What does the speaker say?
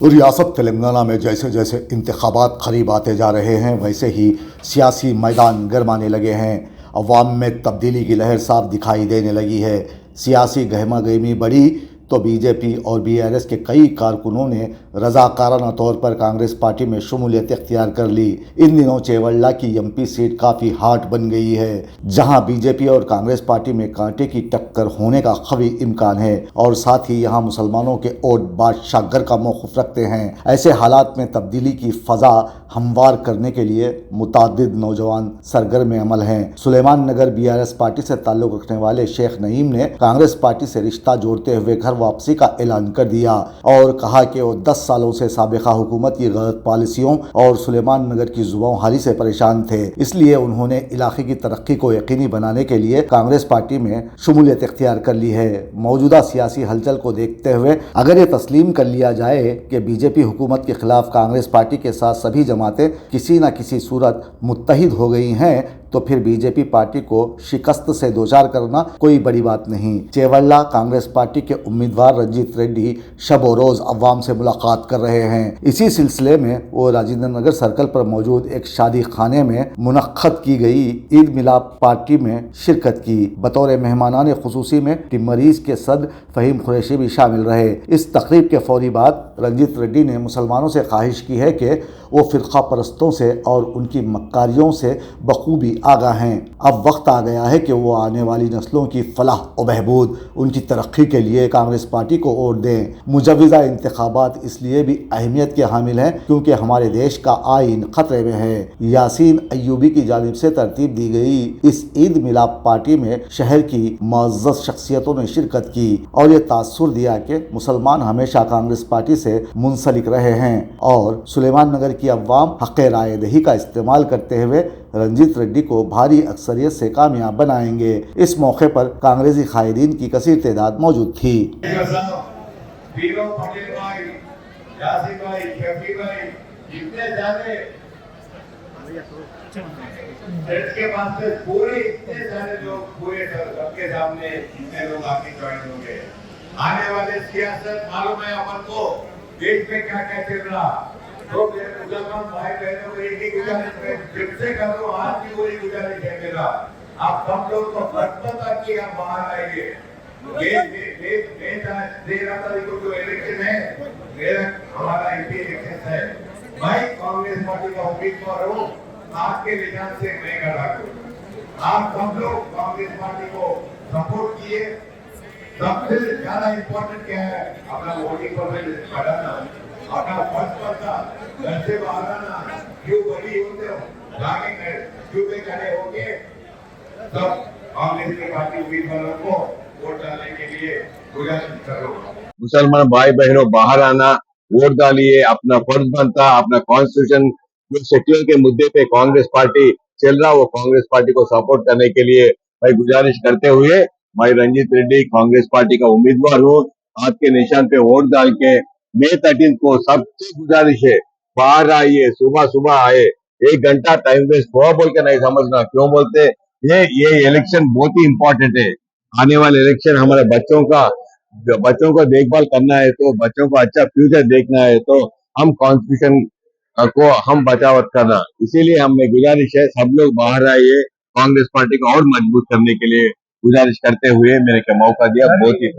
रियासत तेलंगाना में जैसे जैसे इंतखाबात करीब आते जा रहे हैं वैसे ही सियासी मैदान गर्माने लगे हैं। अवाम में तब्दीली की लहर साफ दिखाई देने लगी है। सियासी गहमा गहमी बढ़ी तो बीजेपी और बीआरएस के कई कारकुनों ने रजाकाराना तौर पर कांग्रेस पार्टी में शमूलियत इख्तियार कर ली। इन दिनों चेवल्ला की एमपी सीट काफ़ी हॉट बन गई है, जहां बीजेपी और कांग्रेस पार्टी में कांटे की टक्कर होने का कवी इम्कान है और साथ ही यहां मुसलमानों के वोट बादशाहगर का मौक़िफ़ रखते हैं। ऐसे हालात में तब्दीली की फ़ज़ा हमवार करने के लिए मुतादिद नौजवान सरगर्म अमल हैं। सुलेमान नगर बीआरएस पार्टी से ताल्लुक़ रखने वाले शेख नईम ने कांग्रेस पार्टी से रिश्ता जोड़ते हुए घर वापसी का ऐलान कर दिया और कहा कि वो 10 सालों से साबिका हुकूमत की गलत पॉलिसियों और सुलेमान नगर की जुबानहाली से परेशान थे, इसलिए उन्होंने इलाके की तरक्की को यकीनी बनाने के लिए कांग्रेस पार्टी में शमूलियत इख्तियार कर ली है। मौजूदा सियासी हलचल को देखते हुए अगर ये तस्लीम कर लिया जाए कि बीजेपी हुकूमत के खिलाफ कांग्रेस पार्टी के साथ सभी जमातें किसी न किसी सूरत मुत्तहिद हो गई हैं, तो फिर बीजेपी पार्टी को शिकस्त से दोचार करना कोई बड़ी बात नहीं। चेवल्ला कांग्रेस पार्टी के उम्मीदवार रंजीत रेड्डी शब व रोज़ अवाम से मुलाकात कर रहे हैं। इसी सिलसिले में वो राजेंद्र नगर सर्कल पर मौजूद एक शादी खाने में मुनक्कद की गई ईद मिलाप पार्टी में शिरकत की। बतौर मेहमानान खुसूसी में टिमरीज के सद फ़हीम कुरैशी भी शामिल रहे। इस तकरीब के फौरी बाद रंजीत रेड्डी ने मुसलमानों से ख्वाहिश की है कि वो फ़िरक़ा परस्तों से और उनकी मक्कारियों से बखूबी आगाह हैं। अब वक्त आ गया है कि वो आने वाली नस्लों की फलाह और बहबूद, उनकी तरक्की के लिए कांग्रेस पार्टी को वोट दें। मुजव्विज़ा इंतखाबात इसलिए भी अहमियत के हामिल हैं क्योंकि हमारे देश का आइन ख़तरे में है। यासीन अय्यूबी की जानिब से तरतीब दी गई इस ईद मिलाप पार्टी में शहर की मुअज़्ज़ज़ शख्सियतों ने शिरकत की और ये तासुर दिया कि मुसलमान हमेशा कांग्रेस पार्टी से मुंसलिक रहे हैं और सुलेमान नगर की अवाम हक़ राय दही का इस्तेमाल करते हुए रंजीत रेड्डी को भारी अक्सरियत से कामयाब बनाएंगे। इस मौके पर कांग्रेसी कायदीन की कसीर तादाद मौजूद थी। के पास से पूरे इतने सारे लोग पूरे सबके सामने इतने लोग आके ज्वाइन होंगे। आने वाले सियासत मालूम है अपन को देश में क्या क्या चल रहा। तो मेरे मुसलमान भाई बहनों को एक ही गुजारिश है, फिर से करो, आज की वही गुजारिश है मेरा, आप सब लोग को बता कि आप बाहर आइए। ये 13 तारीख को जो इलेक्शन है, मेरा हमारा एमपी इलेक्शन है, मैं कांग्रेस पार्टी का उम्मीदवार हूँ, आपके निशान से मैं खड़ा करूँ। आप सब लोग कांग्रेस पार्टी को सपोर्ट किए। सबसे ज्यादा इम्पोर्टेंट क्या है, अपना वोटिंग परसेंटेज बढ़ाना, अपना फर्स्ट पड़ता घर से बाहर आना, क्यों बड़ी होते हो जाके क्यों पे खड़े होके सब कांग्रेस की पार्टी उम्मीदवारों को वोट डालने के लिए गुजारिश करो। मुसलमान भाई बहनों बाहर आना, वोट डालिए, अपना फर्ज बनता, अपना कॉन्स्टिट्यूशन जो सेक्युलर के मुद्दे पे कांग्रेस पार्टी चल रहा, वो कांग्रेस पार्टी को सपोर्ट करने के लिए मैं गुजारिश करते हुए, मैं रंजीत रेड्डी कांग्रेस पार्टी का उम्मीदवार हूँ। आपके निशान पे वोट डाल के मई 13 को सबसे गुजारिश है, बाहर आइए, सुबह सुबह आए। 1 घंटा टाइम वेस्ट हुआ बोल के नहीं समझना। क्यों बोलते, ये इलेक्शन बहुत ही इम्पोर्टेंट है। आने वाले इलेक्शन हमारे बच्चों को देखभाल करना है, तो बच्चों को अच्छा फ्यूचर देखना है, तो हम कॉन्स्टिट्यूशन को हम बचावत करना। इसीलिए हमें गुजारिश है, सब लोग बाहर आइए, कांग्रेस पार्टी को और मजबूत करने के लिए गुजारिश करते हुए मेरे को मौका दिया। बहुत ही